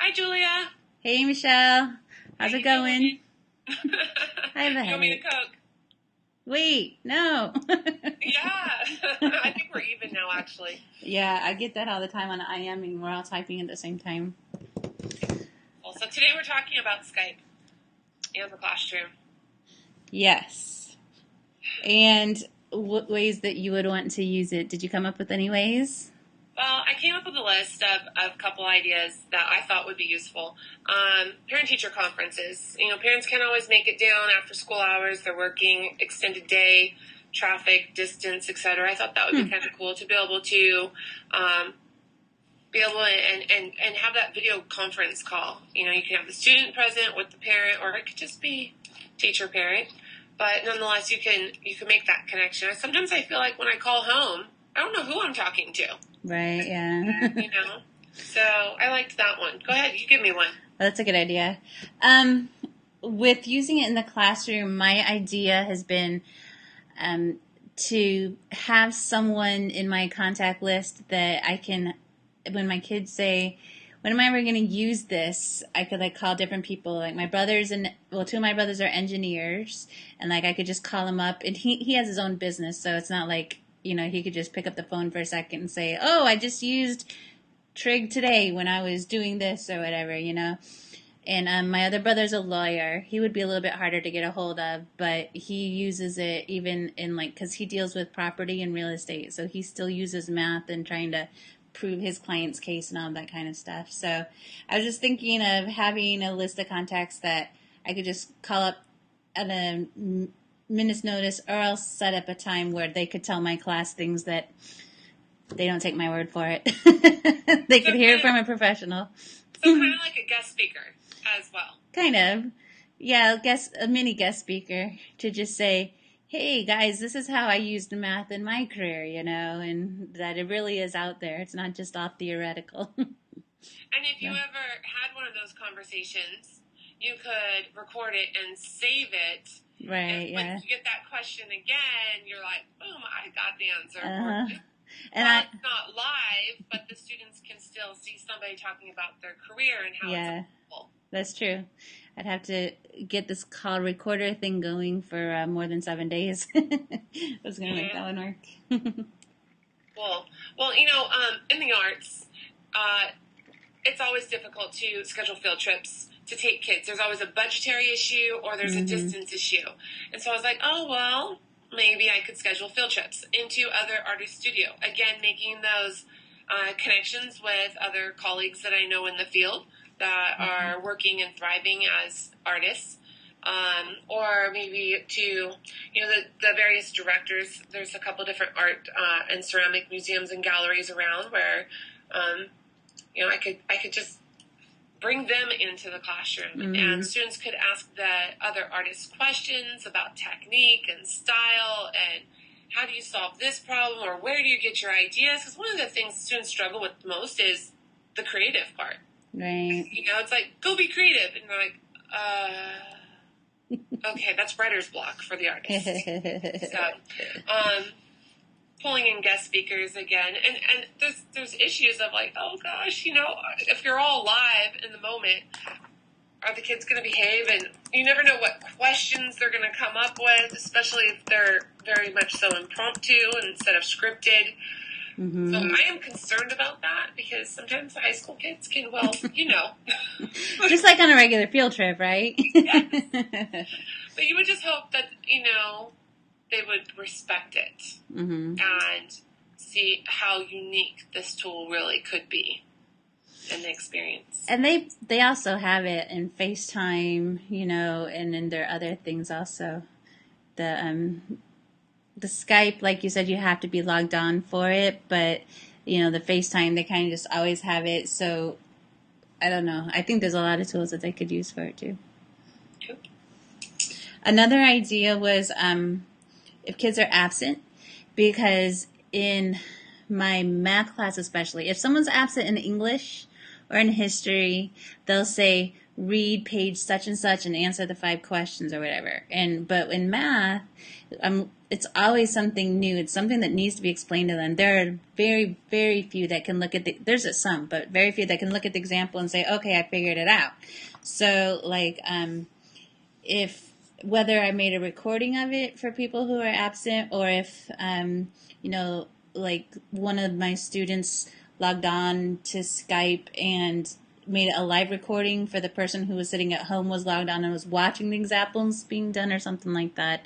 Hi, Julia. Hey, Michelle. How How's it you going? doing? I have a You want me to headache. cook? Wait, no. Yeah. I think we're even now, actually. Yeah, I get that all the time on IM and we're all typing at the same time. Well, so today we're talking about Skype and the classroom. Yes. And what ways that you would want to use it? Did you come up with any ways? Well, I came up with a list of a couple ideas that I thought would be useful. Parent-teacher conferences. Parents can't always make it down after school hours. They're working extended day, traffic, distance, etc. I thought that would be kind of cool to be able to and have that video conference call. You can have the student present with the parent, or it could just be teacher parent. But nonetheless, you can make that connection. Sometimes I feel like when I call home, I don't know who I'm talking to. Right, yeah. So I liked that one. Go ahead, you give me one. Well, that's a good idea. With using it in the classroom, my idea has been to have someone in my contact list that I can, when my kids say, when am I ever going to use this? I could call different people. Like my brothers two of my brothers are engineers, and I could just call him up, and he has his own business, so it's not like he could just pick up the phone for a second and say, oh, I just used Trig today when I was doing this or whatever. And my other brother's a lawyer. He would be a little bit harder to get a hold of, but he uses it even in because he deals with property and real estate, so he still uses math and trying to prove his client's case and all that kind of stuff. So I was just thinking of having a list of contacts that I could just call up at a minute's notice, or else set up a time where they could tell my class things that they don't take my word for it. They could hear it from a professional. So kind of like a guest speaker as well. Kind of. Yeah, a mini guest speaker to just say, hey guys, this is how I used math in my career, and that it really is out there. It's not just all theoretical. And if you ever had one of those conversations, you could record it and save it. Right, and when you get that question again, you're like, boom, I got the answer. Uh-huh. It's not live, but the students can still see somebody talking about their career and how it's helpful. That's true. I'd have to get this call recorder thing going for more than 7 days. I was going to make that one work. Well, in the arts, it's always difficult to schedule field trips to take kids. There's always a budgetary issue or there's a distance issue. And so I was like, oh, well, maybe I could schedule field trips into other artist studio. Again, making those connections with other colleagues that I know in the field that are working and thriving as artists. Or maybe to, the various directors. There's a couple different art and ceramic museums and galleries around where, I could just bring them into the classroom, and students could ask the other artists questions about technique and style and how do you solve this problem or where do you get your ideas? Because one of the things students struggle with most is the creative part. Right. It's like, go be creative. And they're like, okay, that's writer's block for the artist. So, pulling in guest speakers again, and there's issues of like, oh gosh, if you're all live in the moment, are the kids going to behave? And you never know what questions they're going to come up with, especially if they're very much so impromptu instead of scripted. So I am concerned about that because sometimes the high school kids can, just like on a regular field trip, right? Yes. But you would just hope that, they would respect it and see how unique this tool really could be in the experience. And they also have it in FaceTime, and in their other things also. The Skype, like you said, you have to be logged on for it, but the FaceTime, they kind of just always have it. So I don't know. I think there's a lot of tools that they could use for it too. Cool. Another idea was if kids are absent, because in my math class especially, if someone's absent in English or in history, they'll say, read page such and such and answer the 5 questions or whatever. But in math, it's always something new. It's something that needs to be explained to them. There are very, very few that can look at there's some, but very few that can look at the example and say, okay, I figured it out. So like, if whether I made a recording of it for people who are absent, or if, like one of my students logged on to Skype and made a live recording for the person who was sitting at home, was logged on and was watching the examples being done or something like that.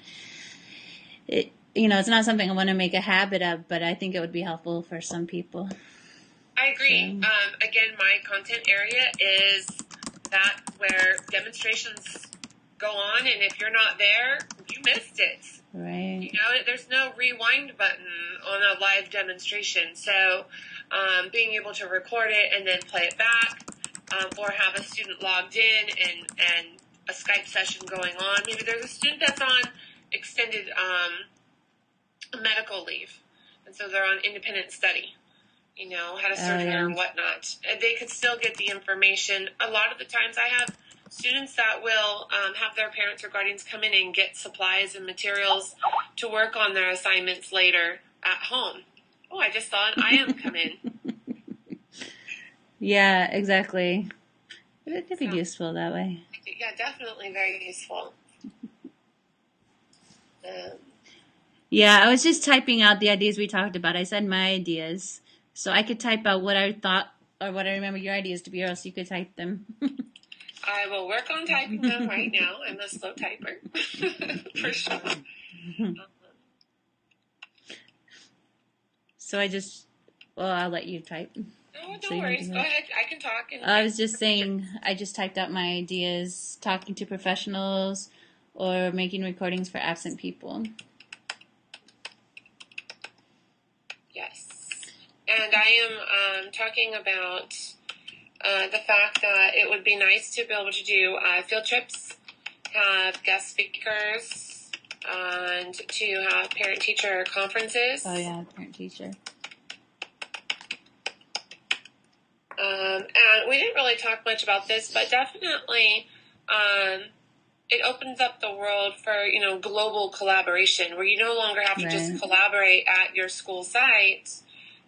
It's not something I want to make a habit of, but I think it would be helpful for some people. I agree. So. Again, my content area is that where demonstrations go on, and if you're not there, you missed it. Right. There's no rewind button on a live demonstration. So being able to record it and then play it back, or have a student logged in and a Skype session going on. Maybe there's a student that's on extended medical leave, and so they're on independent study, had a surgery or whatnot. They could still get the information. A lot of the times I have students that will have their parents or guardians come in and get supplies and materials to work on their assignments later at home. Oh, I just saw an IM come in. Yeah, exactly. It could be useful that way. Yeah, definitely very useful. Yeah, I was just typing out the ideas we talked about. I said my ideas. So I could type out what I thought or what I remember your ideas to be, or else you could type them. I will work on typing them right now. I'm a slow typer. For sure. So I'll let you type. No, no worries. Go ahead. I can talk. I was just saying, I just typed out my ideas, talking to professionals or making recordings for absent people. Yes. And I am talking about the fact that it would be nice to be able to do field trips, have guest speakers, and to have parent-teacher conferences. Oh, yeah, parent-teacher. And we didn't really talk much about this, but definitely it opens up the world for, global collaboration, where you no longer have to just collaborate at your school site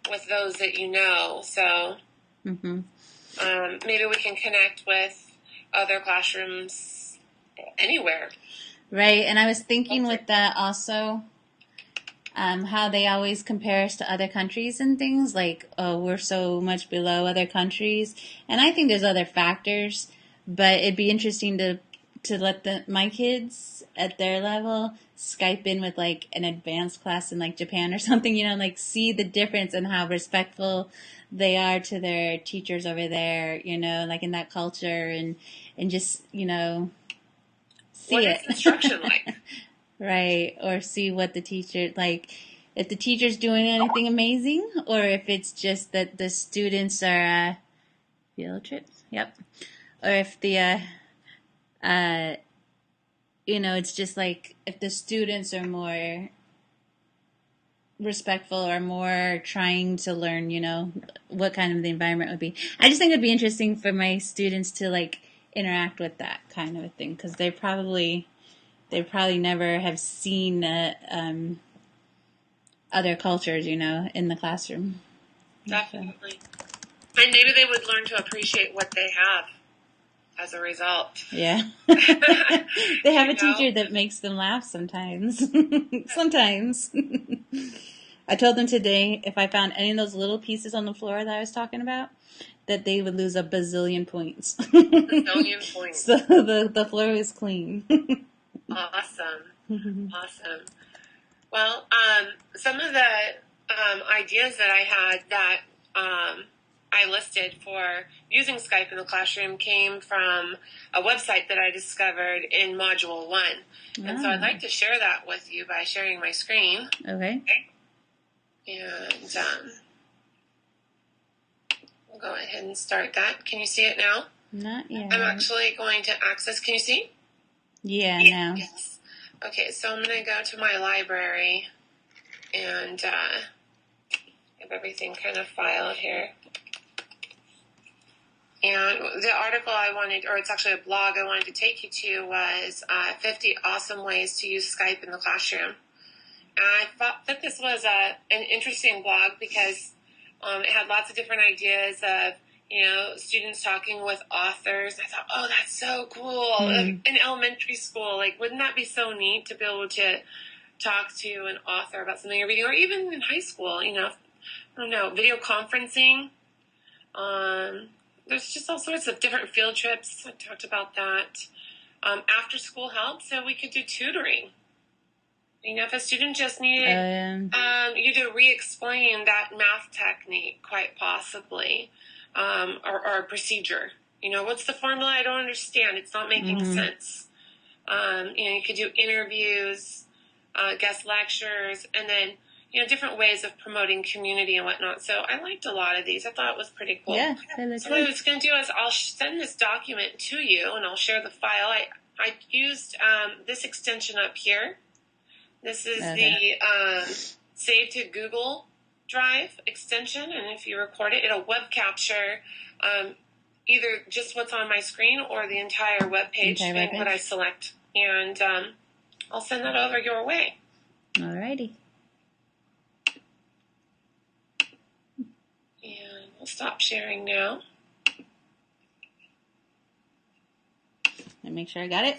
with those that you know. So maybe we can connect with other classrooms anywhere. Right, and I was thinking with that also, how they always compare us to other countries and things, like, oh, we're so much below other countries. And I think there's other factors, but it'd be interesting to let my kids at their level Skype in with like an advanced class in like Japan or something, like see the difference and how respectful they are to their teachers over there, like in that culture, and just, see what it. What's instruction like? Right, or see what the teacher, like, if the teacher's doing anything amazing, or if it's just that the students are field trips. Yep. Or if the it's just like if the students are more respectful or more trying to learn, what kind of the environment would be. I just think it'd be interesting for my students to like interact with that kind of a thing, because they probably never have seen other cultures, in the classroom. Definitely. And maybe they would learn to appreciate what they have as a result. Yeah. They have a teacher that makes them laugh sometimes. Sometimes. I told them today, if I found any of those little pieces on the floor that I was talking about, that they would lose a bazillion points. Bazillion points. So the floor was clean. Awesome. Awesome. Well, some of the ideas that I had that I listed for using Skype in the classroom came from a website that I discovered in Module 1. And so I'd like to share that with you by sharing my screen. Okay. And we'll go ahead and start that. Can you see it now? Not yet. I'm actually going to access. Can you see? Yeah, now. Yes. Okay, so I'm going to go to my library and have everything kind of filed here. And the article I wanted, or it's actually a blog I wanted to take you to, was 50 awesome ways to use Skype in the classroom. And I thought that this was an interesting blog because it had lots of different ideas of, students talking with authors. I thought, oh, that's so cool. In elementary school, wouldn't that be so neat to be able to talk to an author about something you're reading, or even in high school, I don't know, video conferencing. There's just all sorts of different field trips. I talked about that. After school help, so we could do tutoring. If a student just needed you to re-explain that math technique, quite possibly, or a procedure. What's the formula? I don't understand. It's not making sense. You could do interviews, guest lectures, and then different ways of promoting community and whatnot. So I liked a lot of these. I thought it was pretty cool. Yeah, so what I was going to do is I'll send this document to you, and I'll share the file. I used this extension up here. This is the Save to Google Drive extension, and if you record it, it'll web capture either just what's on my screen or the entire web page, depending what I select. And I'll send that over your way. Alrighty. And we'll stop sharing now. Let me make sure I got it.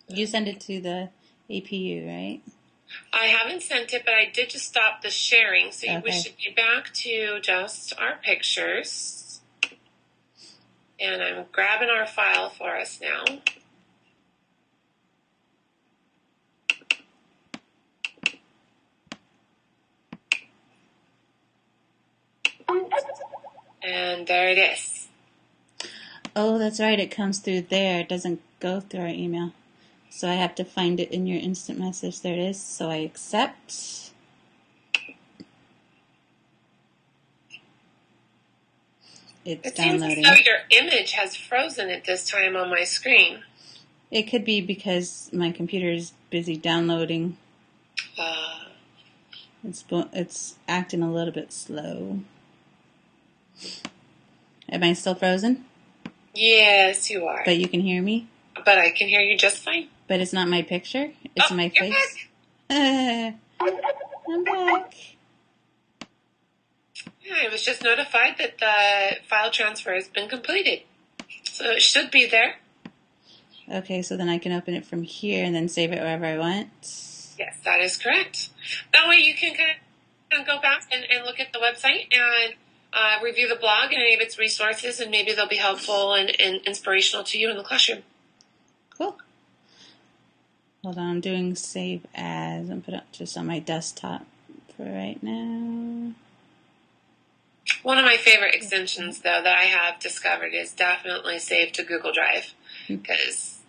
You send it to the APU, right? I haven't sent it, but I did just stop the sharing, so we should be back to just our pictures. And I'm grabbing our file for us now. And there it is. Oh, that's right. It comes through there. It doesn't go through our email. So I have to find it in your instant message. There it is. So I accept. It's downloading. Seems as though your image has frozen at this time on my screen. It could be because my computer is busy downloading. It's acting a little bit slow. Am I still frozen? Yes, you are. But you can hear me? But I can hear you just fine. But it's not my picture? It's my you're face? Back. I'm back. Yeah, I was just notified that the file transfer has been completed. So it should be there. Okay, so then I can open it from here and then save it wherever I want? Yes, that is correct. That way you can kind of go back and look at the website and review the blog and any of its resources, and maybe they'll be helpful and inspirational to you in the classroom. Cool. Hold on, I'm doing save as. I'm putting it just on my desktop for right now. One of my favorite extensions, though, that I have discovered is definitely Save to Google Drive. Because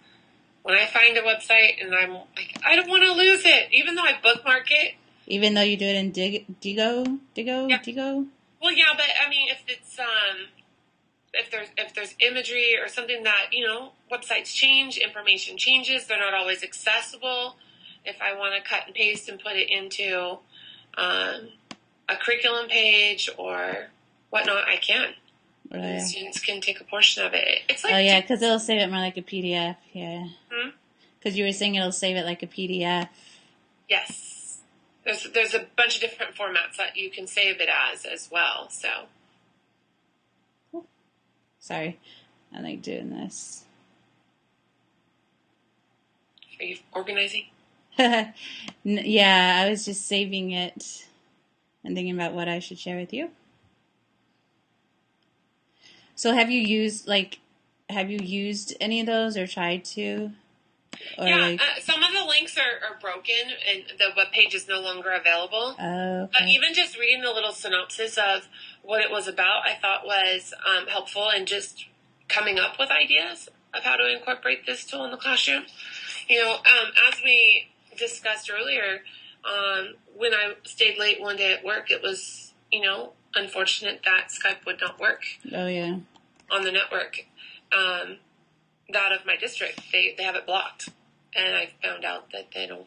when I find a website and I'm like, I don't want to lose it, even though I bookmark it. Even though you do it in Digo? Well, yeah, but I mean, if it's if there's imagery or something that websites change, information changes, they're not always accessible. If I want to cut and paste and put it into a curriculum page or whatnot, I can. Right. Students can take a portion of it. It's like because it'll save it more like a PDF. Yeah. Because you were saying it'll save it like a PDF. Yes. There's a bunch of different formats that you can save it as well. So. Cool. Sorry, I like doing this. Are you organizing? Yeah, I was just saving it and thinking about what I should share with you. So have you used any of those or tried to? Or yeah, some of the links are broken and the web page is no longer available. Oh, okay. But even just reading the little synopsis of what it was about, I thought was helpful in just coming up with ideas of how to incorporate this tool in the classroom. As we discussed earlier, when I stayed late one day at work, it was, unfortunate that Skype would not work. Oh, yeah. On the network. That of my district, they have it blocked. And I found out that they don't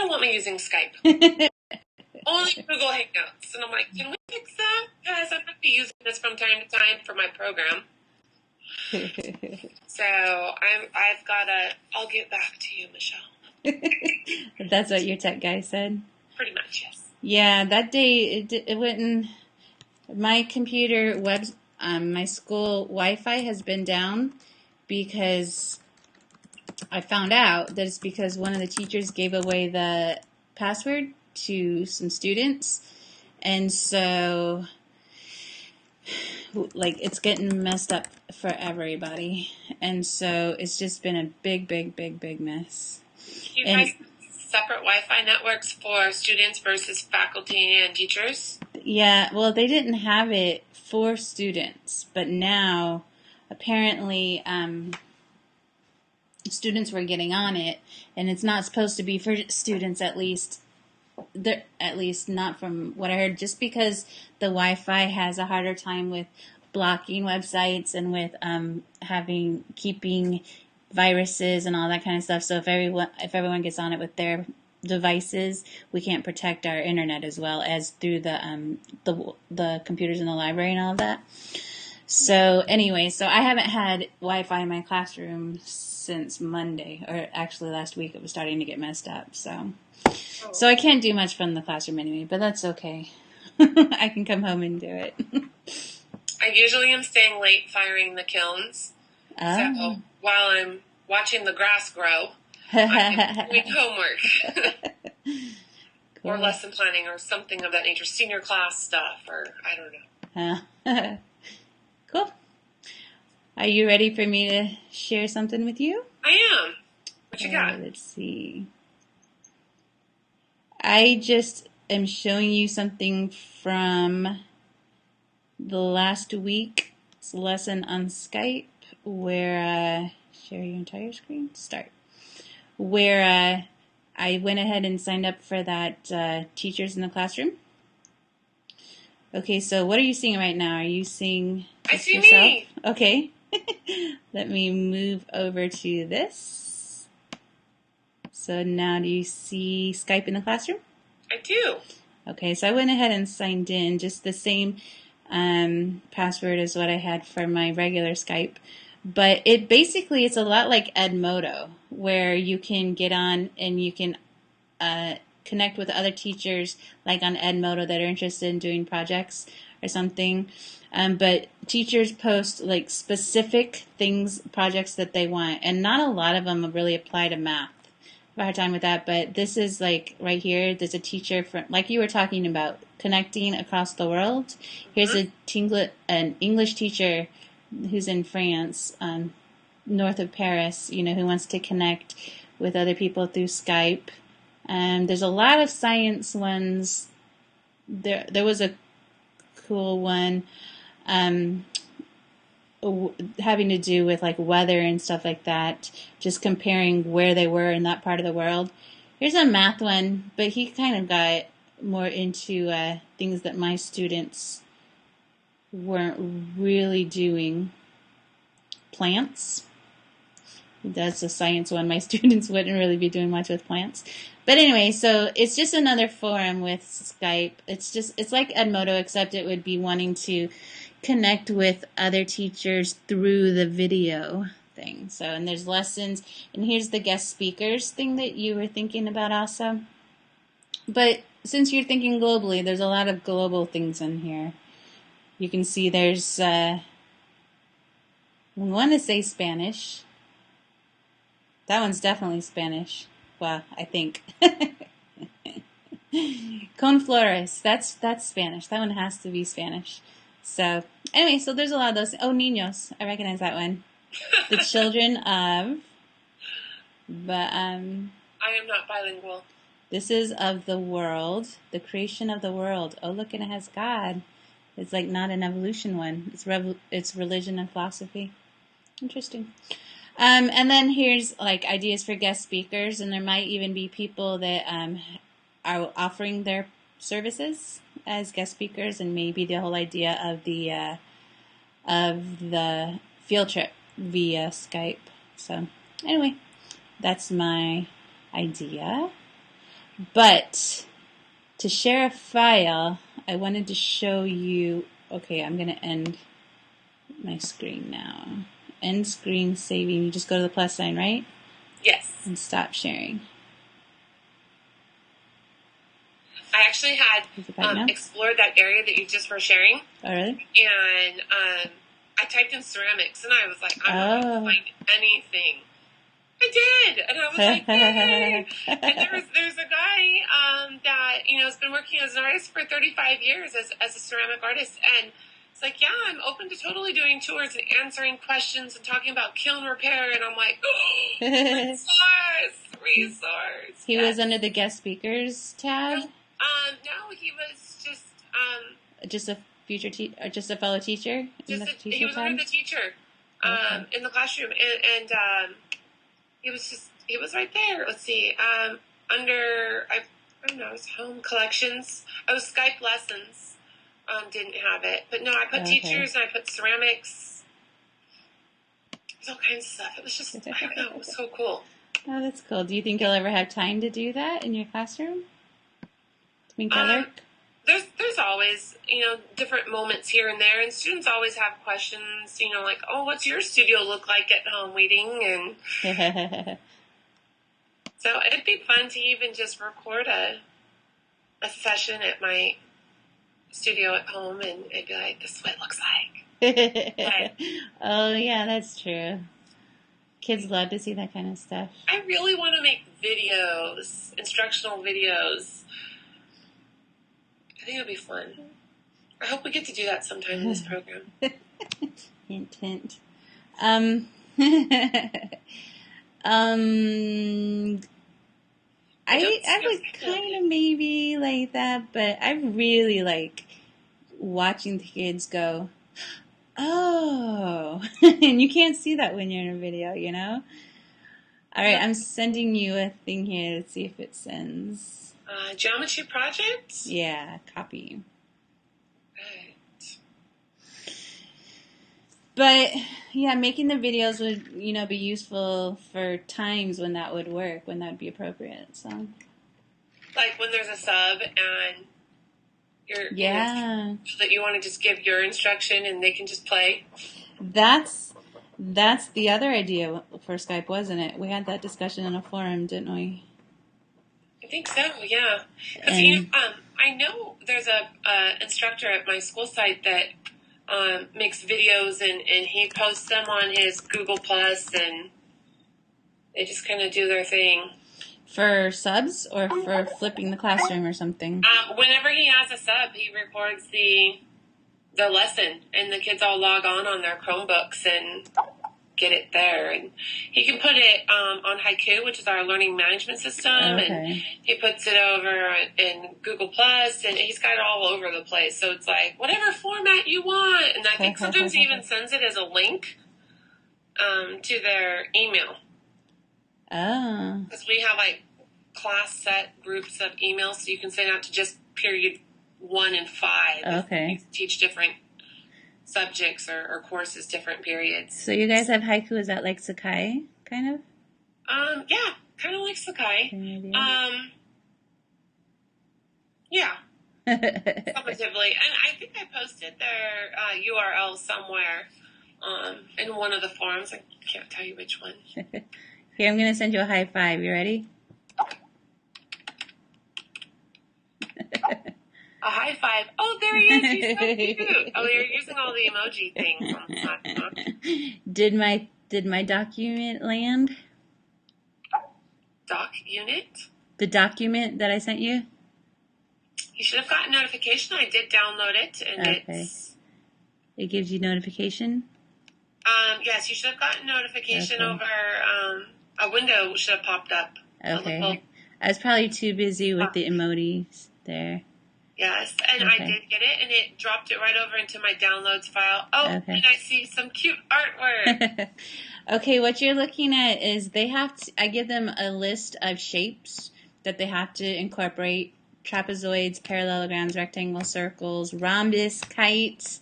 want me using Skype. Only Google Hangouts. And I'm like, can we fix that? Because I'm going to be using this from time to time for my program. So I'll get back to you, Michelle. That's what your tech guy said? Pretty much, yes. Yeah, that day it wouldn't. My computer my school Wi-Fi has been down because I found out that it's because one of the teachers gave away the password to some students, and so like it's getting messed up for everybody, and so it's just been a big mess. You guys separate Wi-Fi networks for students versus faculty and teachers? Yeah, well, they didn't have it for students, but now apparently students were getting on it, and it's not supposed to be for students, at least not from what I heard, just because the Wi-Fi has a harder time with blocking websites and with keeping viruses and all that kind of stuff. So if everyone gets on it with their devices, we can't protect our internet as well as through the computers in the library and all of that. So anyway, so I haven't had Wi-Fi in my classroom since Monday, or actually last week. It was starting to get messed up. So I can't do much from the classroom anyway, but that's okay. I can come home and do it. I usually am staying late firing the kilns. Oh. So while I'm watching the grass grow, I'm doing homework. Cool. Or lesson planning or something of that nature. Senior class stuff, or I don't know. Cool. Are you ready for me to share something with you? I am. What you got? Let's see. I just am showing you something from the last week's lesson on Skype where, share your entire screen? Start. Where I went ahead and signed up for that Teachers in the Classroom. Okay, so what are you seeing right now? Are you seeing I see yourself? Me. Okay. Let me move over to this. So now do you see Skype in the classroom? I do. Okay, so I went ahead and signed in, just the same password as what I had for my regular Skype. But it's a lot like Edmodo, where you can get on and you can connect with other teachers, like on Edmodo, that are interested in doing projects or something. But teachers post like specific projects that they want, and not a lot of them really apply to math. I have a hard time with that, but this is like right here. There's a teacher from, like you were talking about, connecting across the world. Here's an English teacher who's in France, north of Paris, who wants to connect with other people through Skype. There's a lot of science ones. There was a cool one having to do with like weather and stuff like that, just comparing where they were in that part of the world. Here's a math one, but he kind of got more into things that my students weren't really doing. Plants. That's a science one. My students wouldn't really be doing much with plants. But anyway, so it's just another forum with Skype. It's like Edmodo, except it would be wanting to connect with other teachers through the video thing. So, and there's lessons, and here's the guest speakers thing that you were thinking about also. But since you're thinking globally, there's a lot of global things in here. You can see there's, I want to say Spanish. That one's definitely Spanish. Well, I think. Con flores. That's Spanish. That one has to be Spanish. So, anyway, so there's a lot of those. Oh, niños. I recognize that one. The children of. But, I am not bilingual. This is of the world. The creation of the world. Oh, look, and it has God. It's like not an evolution one. It's religion and philosophy. Interesting. And then here's like ideas for guest speakers, and there might even be people that are offering their services as guest speakers, and maybe the whole idea of the field trip via Skype. So anyway, that's my idea. But to share a file, I wanted to show you. Okay, I'm going to end my screen now. end screen saving. You just go to the plus sign, right? Yes. And stop sharing. I actually had explored that area that you just were sharing. Oh, really? And I typed in ceramics, and I was like, I'm not going to find anything. I did, and I was like, yay! And there's a guy that has been working as an artist for 35 years as a ceramic artist, and it's like, yeah, I'm open to totally doing tours and answering questions and talking about kiln repair, and I'm like, oh, resource. He was under the guest speakers tab. No, he was just a future just a fellow teacher. He was under the teacher in the classroom, and he was right there. Let's see, under I don't know, it was home collections. Skype lessons. Didn't have it, but no, I put teachers and I put ceramics. There's all kinds of stuff. It was just, I don't know, it was so cool. Oh, that's cool. Do you think you'll ever have time to do that in your classroom? There's always, different moments here and there, and students always have questions, like, oh, what's your studio look like at home waiting? And so it'd be fun to even just record a session at my studio at home, and it'd be like, this is what it looks like. Oh, yeah, that's true. Kids love to see that kind of stuff. I really want to make videos, instructional videos. I think it'll be fun. I hope we get to do that sometime in this program. Hint, hint. I would kind of maybe like that, but I really like watching the kids go, oh, and you can't see that when you're in a video, All right, I'm sending you a thing here. Let's see if it sends. Geometry project? Yeah, copy. Right. But yeah, making the videos would, be useful for times when that would work, when that would be appropriate. So, like when there's a sub and you're that you want to just give your instruction and they can just play. That's the other idea for Skype, wasn't it? We had that discussion in a forum, didn't we? I think so, yeah. Because I know there's a instructor at my school site that makes videos and he posts them on his Google Plus, and they just kind of do their thing. For subs or for flipping the classroom or something? Whenever he has a sub, he records the lesson, and the kids all log on their Chromebooks and get it there. And he can put it on Haiku, which is our learning management system, and he puts it over in Google Plus, and he's got it all over the place. So it's like, whatever format you want. And I think sometimes he even sends it as a link to their email. Oh. Because we have class set groups of emails, so you can send out to just period 1 and 5. Okay. Teach different subjects or courses, different periods. So you guys have Haiku, is that like Sakai, kind of? Yeah, kind of like Sakai. Yeah. Summatively. And I think I posted their URL somewhere in one of the forums. I can't tell you which one. Here, I'm going to send you a high five. You ready? A high five. Oh, there he is. He's so cute. Oh, you're using all the emoji things on Slack. Did my document land? Doc unit? The document that I sent you? You should have gotten notification. I did download it, and it gives you notification? Yes, you should have gotten notification over a window should have popped up. Okay. I was probably too busy with the emojis there. Yes, and I did get it, and it dropped it right over into my downloads file. Oh, and I see some cute artwork. Okay, what you're looking at is I give them a list of shapes that they have to incorporate: trapezoids, parallelograms, rectangles, circles, rhombus, kites,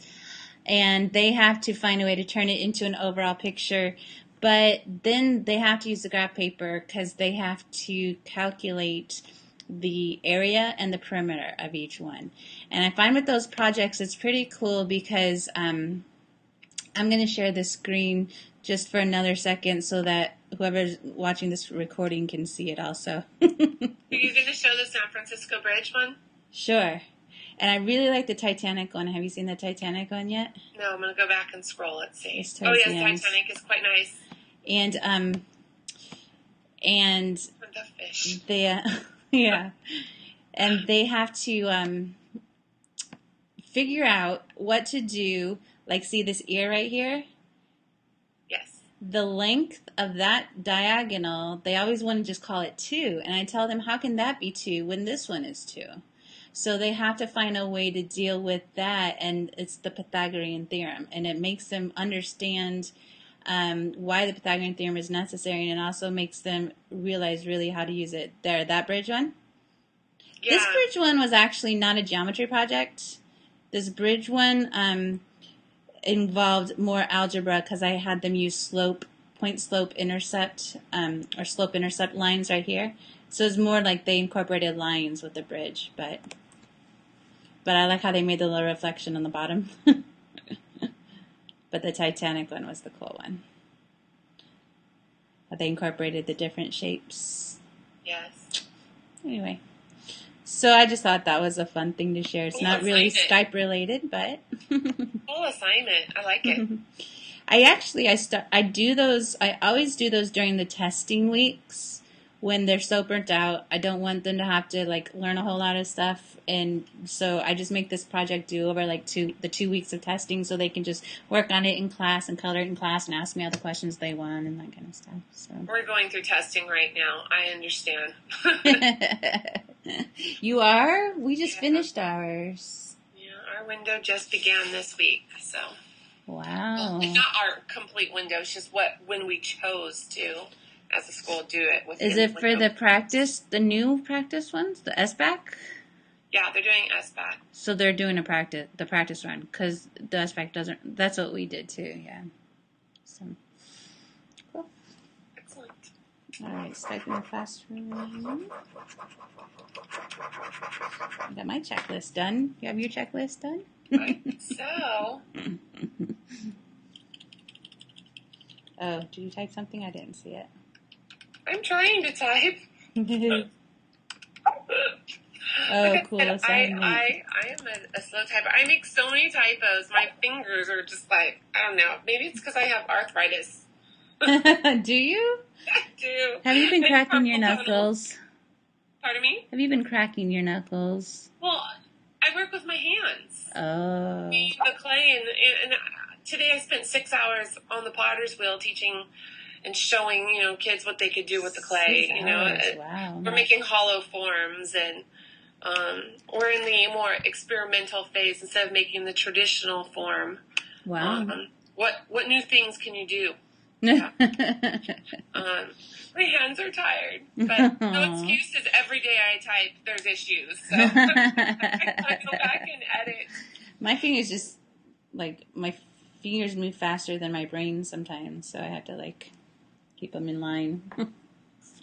and they have to find a way to turn it into an overall picture. But then they have to use the graph paper because they have to calculate the area and the perimeter of each one. And I find with those projects it's pretty cool because I'm going to share the screen just for another second so that whoever's watching this recording can see it also. Are you going to show the San Francisco Bridge one? Sure. And I really like the Titanic one. Have you seen the Titanic one yet? No, I'm going to go back and scroll. Let's see. It's Oh, yes, Titanic. Titanic is quite nice. And The fish. they, yeah. And they have to figure out what to do. Like, see this ear right here? Yes. The length of that diagonal, they always want to just call it 2. And I tell them, how can that be 2 when this one is 2? So they have to find a way to deal with that, and it's the Pythagorean theorem. And it makes them understand why the Pythagorean theorem is necessary, and it also makes them realize really how to use it. There, that bridge one? Yeah. This bridge one was actually not a geometry project. This bridge one involved more algebra because I had them use point slope intercept, or slope intercept lines right here. So it's more like they incorporated lines with the bridge, but I like how they made the little reflection on the bottom. But the Titanic one was the cool one. But they incorporated the different shapes. Yes. Anyway. So I just thought that was a fun thing to share. It's Cool not really assignment. Skype related, but Cool assignment. I like it. I do those. I always do those during the testing weeks when they're so burnt out. I don't want them to have to like learn a whole lot of stuff, and so I just make this project do over like the 2 weeks of testing, so they can just work on it in class and color it in class and ask me all the questions they want and that kind of stuff. So We're going through testing right now. I understand. You are? We just Yeah. finished ours. Yeah, our window just began this week, so. Wow. It's not our complete window, it's just when we chose to, as a school, do it. Is it for the new practice ones, the SBAC? Yeah, they're doing SBAC. So they're doing the practice run, because the SBAC doesn't, that's what we did too, yeah. So, cool. Excellent. All right, start in the classroom. I got my checklist done. You have your checklist done? So, Oh, did you type something? I didn't see it. I'm trying to type. Oh, Like I cool. said, assignment. I am a slow typer. I make so many typos. My fingers are just like, I don't know. Maybe it's because I have arthritis. Do you? I do. Have you been And cracking your carpal tunnel. knuckles? Pardon me? Have you been cracking your knuckles? Well, I work with my hands. Oh. The clay, and today I spent 6 hours on the potter's wheel teaching and showing, kids what they could do with the clay. 6 hours. Wow. We're making hollow forms, and we're in the more experimental phase instead of making the traditional form. Wow. What new things can you do? My hands are tired, but no excuses. Every day I type, there's issues. So I go back and edit. My fingers just, my fingers move faster than my brain sometimes, so I have to, keep them in line.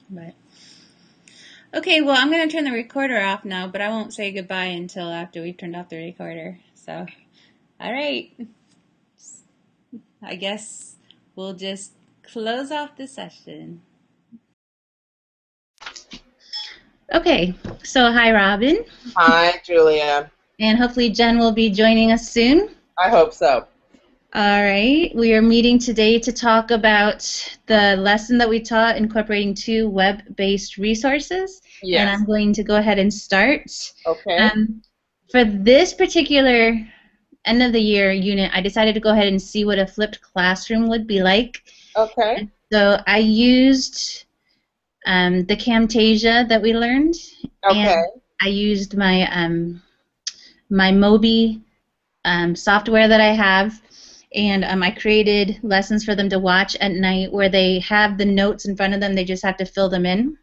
But okay, well, I'm going to turn the recorder off now, but I won't say goodbye until after we've turned off the recorder. So, all right. I guess we'll just close off the session. Okay, so hi, Robin. Hi, Julia. And hopefully Jen will be joining us soon. I hope so. All right, we are meeting today to talk about the lesson that we taught, incorporating 2 web-based resources. Yes. And I'm going to go ahead and start. Okay. For this particular end of the year unit, I decided to go ahead and see what a flipped classroom would be like. Okay. So I used the Camtasia that we learned. Okay. And I used my my Mobi software that I have, and I created lessons for them to watch at night where they have the notes in front of them. They just have to fill them in.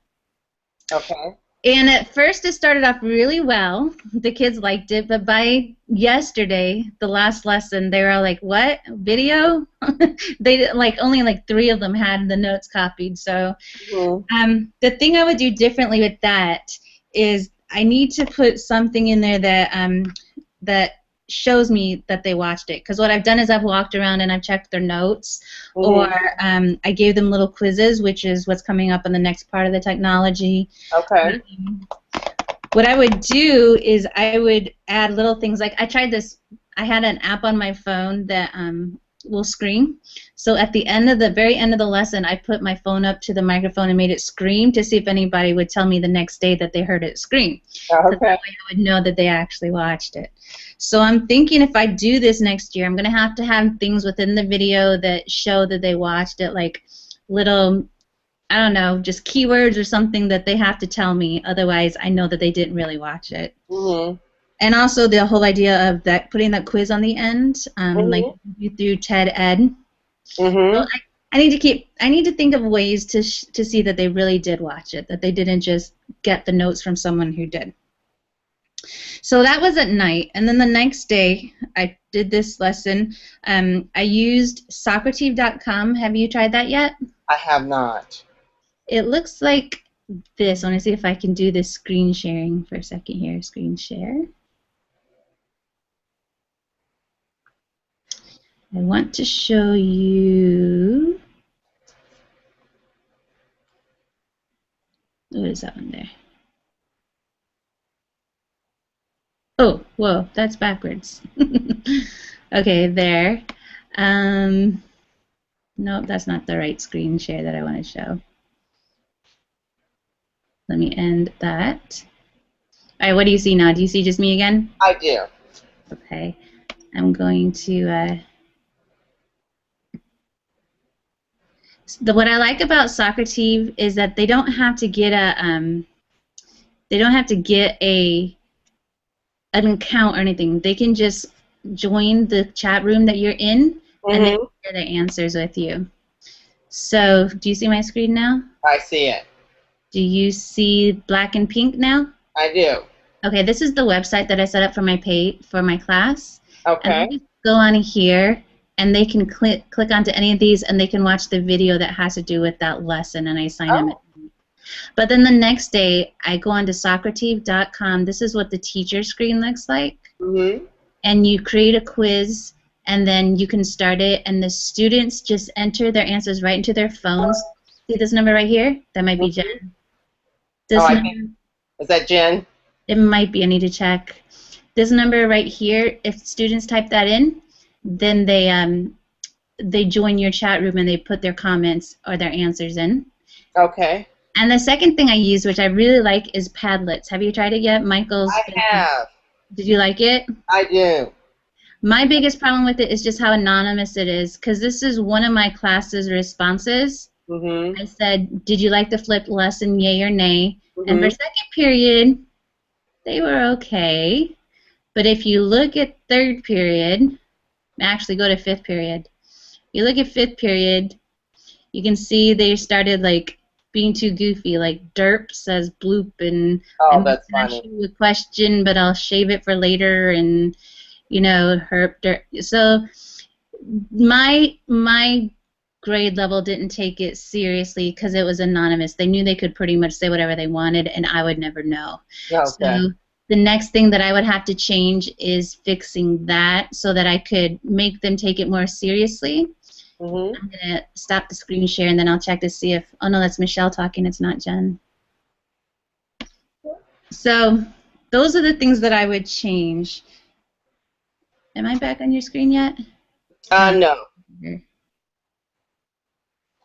Okay. And at first it started off really well. The kids liked it, but by yesterday, the last lesson, they were all like, "What? Video?" They only 3 of them had the notes copied. So the thing I would do differently with that is I need to put something in there that that shows me that they watched it. Because what I've done is I've walked around and I've checked their notes, or I gave them little quizzes, which is what's coming up on the next part of the technology. Okay. What I would do is I would add little things like I tried this. I had an app on my phone that will scream. So at the very end of the lesson, I put my phone up to the microphone and made it scream to see if anybody would tell me the next day that they heard it scream. Okay. That way I would know that they actually watched it. So I'm thinking if I do this next year, I'm going to have things within the video that show that they watched it, like little, I don't know, just keywords or something that they have to tell me. Otherwise, I know that they didn't really watch it. And also the whole idea of that putting that quiz on the end, like you through TED Ed. So I need to think of ways to see that they really did watch it, that they didn't just get the notes from someone who did. So that was at night, and then the next day I did this lesson. I used Socrative.com. Have you tried that yet? I have not. It looks like this. I want to see if I can do this screen sharing for a second here. Screen share. I want to show you. What is that one there? Oh, whoa, that's backwards. Okay, there. Nope, that's not the right screen share that I want to show. Let me end that. All right, what do you see now? Do you see just me again? I do. Okay, I'm going to. What I like about Socrative is that they don't have to get an account or anything. They can just join the chat room that you're in, and they can share their answers with you. So, do you see my screen now? I see it. Do you see black and pink now? I do. Okay, this is the website that I set up for my class. Okay. And they go on here, and they can click onto any of these, and they can watch the video that has to do with that lesson, and I assign them. But then the next day, I go onto Socrative.com. This is what the teacher screen looks like. And you create a quiz, and then you can start it, and the students just enter their answers right into their phones. See this number right here? That might be Jen. Is that Jen? It might be. I need to check. This number right here, if students type that in, then they join your chat room and they put their comments or their answers in. Okay. And the second thing I use, which I really like, is Padlets. Have you tried it yet? Michael's. I have. Did you like it? I do. My biggest problem with it is just how anonymous it is, because this is one of my class's responses. I said, did you like the flipped lesson, yay or nay? And for second period, they were okay. But if you look at third period, actually go to fifth period. You look at fifth period, you can see they started like being too goofy, like derp says bloop, and I'm going to ask you a question, but I'll shave it for later, and you know, herp, derp. So my grade level didn't take it seriously because it was anonymous. They knew they could pretty much say whatever they wanted, and I would never know. Okay. So the next thing that I would have to change is fixing that so that I could make them take it more seriously. I'm going to stop the screen share, and then I'll check to see if, oh no, that's Michelle talking, it's not Jen. So those are the things that I would change. Am I back on your screen yet? No.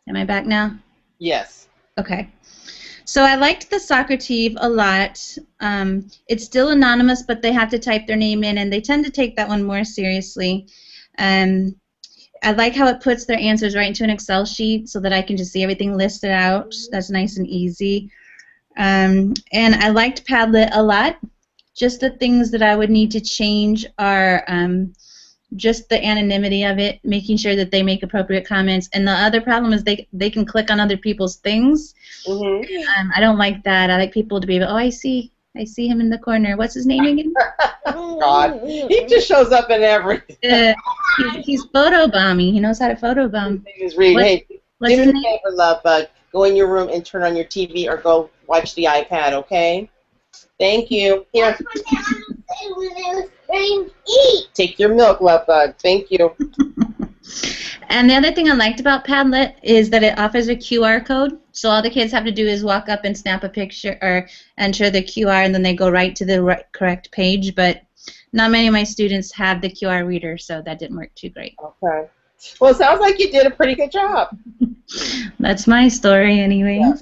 Am I back now? Yes. Okay. So I liked the Socrative a lot. It's still anonymous, but they have to type their name in, and they tend to take that one more seriously. I like how it puts their answers right into an Excel sheet so that I can just see everything listed out. That's nice and easy. And I liked Padlet a lot. Just the things that I would need to change are just the anonymity of it, making sure that they make appropriate comments. And the other problem is they can click on other people's things. I don't like that. I like people to be able, oh, I see him in the corner. What's his name again? God, he just shows up in everything. He's photobombing. He knows how to photobomb. He's reading. Hey, what's do his me a name? favor, love bug. Go in your room and turn on your TV or go watch the iPad, okay? Thank you. Here. Take your milk, love bug. Thank you. And the other thing I liked about Padlet is that it offers a QR code. So all the kids have to do is walk up and snap a picture or enter the QR, and then they go right to the correct page. But not many of my students have the QR reader, so that didn't work too great. Okay. Well, it sounds like you did a pretty good job. That's my story anyway. Yeah.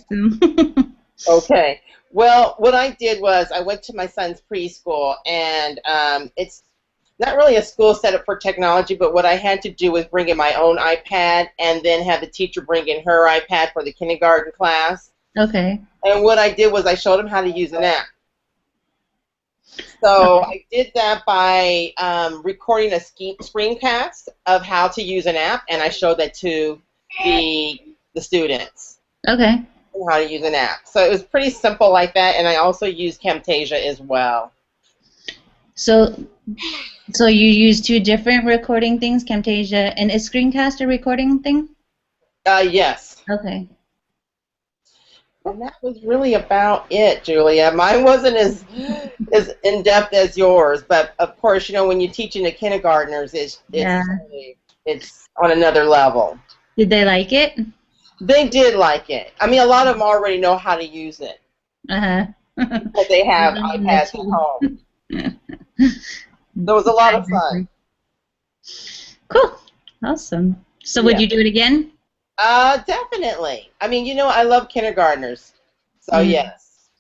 Okay. Well, what I did was I went to my son's preschool, and it's not really a school set up for technology, but what I had to do was bring in my own iPad and then have the teacher bring in her iPad for the kindergarten class. Okay. And what I did was I showed them how to use an app. So I did that by recording a screencast of how to use an app, and I showed that to the students. Okay. How to use an app. So it was pretty simple like that, and I also used Camtasia as well. So you use two different recording things, Camtasia, and is Screencast a recording thing? Yes. Okay. And that was really about it, Julia. Mine wasn't as in-depth as yours, but of course, you know, when you're teaching the kindergartners, it's on another level. Did they like it? They did like it. I mean, a lot of them already know how to use it. Uh-huh. Because they have iPads at home. There was a lot of fun. Cool. Awesome. So would you do it again? Definitely. I mean, you know, I love kindergartners. So, yes.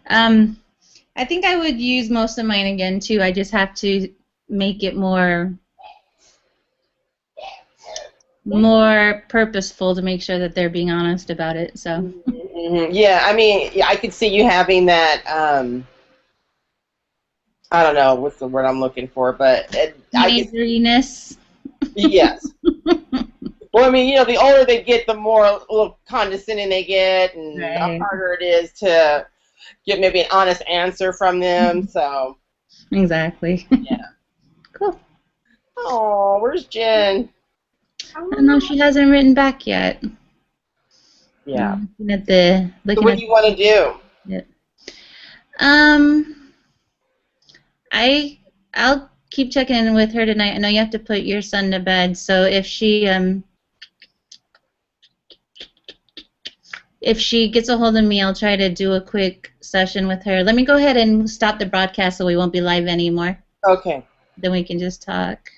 I think I would use most of mine again, too. I just have to make it more purposeful to make sure that they're being honest about it. So. Yeah, I mean, I could see you having that, I don't know what's the word I'm looking for, but eagerness. Yes. Well, I mean, you know, the older they get, the more a little condescending they get, and the harder it is to get maybe an honest answer from them. So. Exactly. Yeah. Cool. Oh, where's Jen? I don't know. She hasn't written back yet. Yeah. So what do you want to do? Yeah. I'll keep checking in with her tonight. I know you have to put your son to bed, so if she gets a hold of me, I'll try to do a quick session with her. Let me go ahead and stop the broadcast so we won't be live anymore. Okay. Then we can just talk.